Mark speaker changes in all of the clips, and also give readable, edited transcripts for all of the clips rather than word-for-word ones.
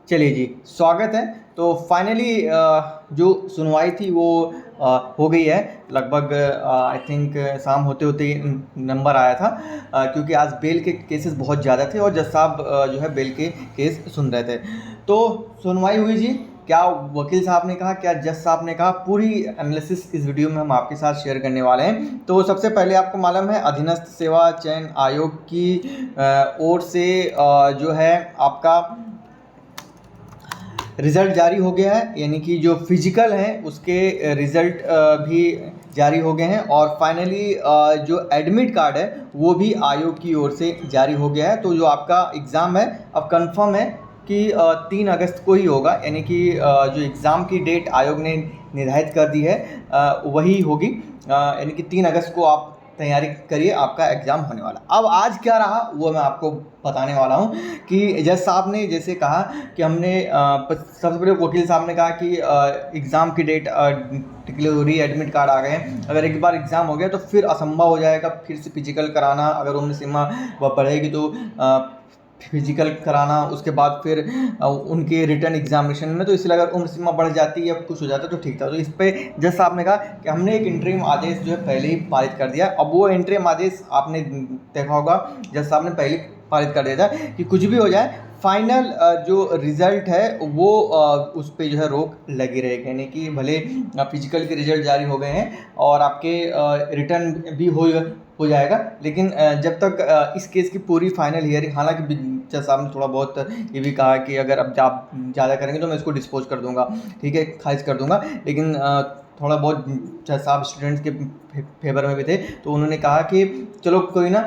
Speaker 1: चलिए जी, स्वागत है। तो फाइनली जो सुनवाई थी वो हो गई है। लगभग आई थिंक शाम होते होते ही नंबर आया था, क्योंकि आज बेल के केसेस बहुत ज़्यादा थे और जज साहब जो है बेल के केस सुन रहे थे। तो सुनवाई हुई जी। क्या वकील साहब ने कहा, क्या जज साहब ने कहा, पूरी एनालिसिस इस वीडियो में हम आपके साथ शेयर करने वाले हैं। तो सबसे पहले आपको मालूम है अधीनस्थ सेवा चयन आयोग की ओर से जो है आपका रिज़ल्ट जारी हो गया है, यानी कि जो फिजिकल है उसके रिज़ल्ट भी जारी हो गए हैं और फाइनली जो एडमिट कार्ड है वो भी आयोग की ओर से जारी हो गया है। तो जो आपका एग्ज़ाम है अब कंफर्म है कि 3 अगस्त को ही होगा, यानी कि जो एग्ज़ाम की डेट आयोग ने निर्धारित कर दी है वही होगी, यानी कि 3 अगस्त को आप तैयारी करिए, आपका एग्ज़ाम होने वाला। अब आज क्या रहा वो मैं आपको बताने वाला हूँ कि जज साहब ने जैसे कहा कि हमने सबसे पहले वकील साहब ने कहा कि एग्ज़ाम की डेट डिक्लेयर हो रही है, एडमिट कार्ड आ गए हैं। अगर एक बार एग्ज़ाम हो गया तो फिर असंभव हो जाएगा फिर से फिजिकल कराना। अगर उम्र सीमा वह बढ़ेगी तो फिजिकल कराना, उसके बाद फिर उनके रिटर्न एग्जामिनेशन में, तो इसलिए अगर उम्र सीमा बढ़ जाती या कुछ हो जाता तो ठीक था। तो इस पर जज साहब ने कहा कि हमने एक इंटरिम आदेश जो है पहले ही पारित कर दिया। अब वो इंटरिम आदेश आपने देखा होगा जज साहब ने पहले पारित कर दिया था कि कुछ भी हो जाए फाइनल जो रिज़ल्ट है वो उस पर जो है रोक लगी रहेगी, यानी कि भले फिजिकल के रिजल्ट जारी हो गए हैं और आपके रिटर्न भी हो जाएगा, लेकिन जब तक इस केस की पूरी फाइनल हियरिंग, हालांकि जज साहब ने थोड़ा बहुत ये भी कहा कि अगर अब आप ज़्यादा करेंगे तो मैं इसको डिस्पोज कर दूंगा, ठीक है, खारिज कर दूंगा, लेकिन थोड़ा बहुत जज साहब स्टूडेंट्स के फेवर में भी थे तो उन्होंने कहा कि चलो कोई ना,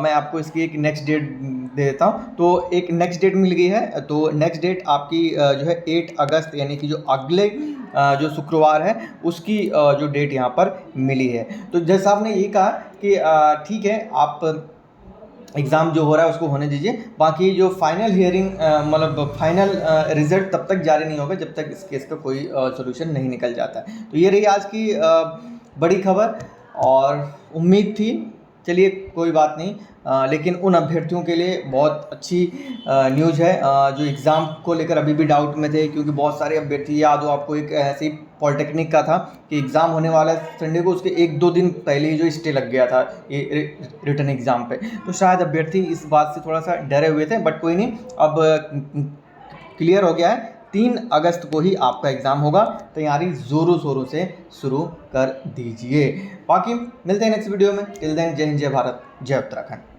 Speaker 1: मैं आपको इसकी एक नेक्स्ट डेट दे देता हूँ। तो एक नेक्स्ट डेट मिल गई है। तो नेक्स्ट डेट आपकी जो है 8 अगस्त, यानी कि जो अगले जो शुक्रवार है उसकी जो डेट यहाँ पर मिली है। तो जज साहब ने ये कहा कि ठीक है, आप एग्ज़ाम जो हो रहा है उसको होने दीजिए, बाकी जो फाइनल हियरिंग मतलब फाइनल रिजल्ट तब तक जारी नहीं होगा जब तक इस केस का कोई सोल्यूशन नहीं निकल जाता है। तो ये रही आज की बड़ी खबर और उम्मीद थी, चलिए कोई बात नहीं, लेकिन उन अभ्यर्थियों के लिए बहुत अच्छी न्यूज़ है जो एग्ज़ाम को लेकर अभी भी डाउट में थे, क्योंकि बहुत सारे अभ्यर्थी, याद हो आपको एक ऐसी पॉलिटेक्निक का था कि एग्ज़ाम होने वाला है संडे को, उसके 1-2 दिन पहले ही जो स्टे लग गया था ये रिटर्न एग्ज़ाम पे। तो शायद अभ्यर्थी इस बात से थोड़ा सा डरे हुए थे, बट कोई नहीं, अब क्लियर हो गया है। 3 अगस्त को ही आपका एग्ज़ाम होगा, तैयारी ज़ोरों शोरों से शुरू कर दीजिए। बाकी मिलते हैं नेक्स्ट वीडियो में। टिल देन जय हिंद, जय भारत, जय उत्तराखंड।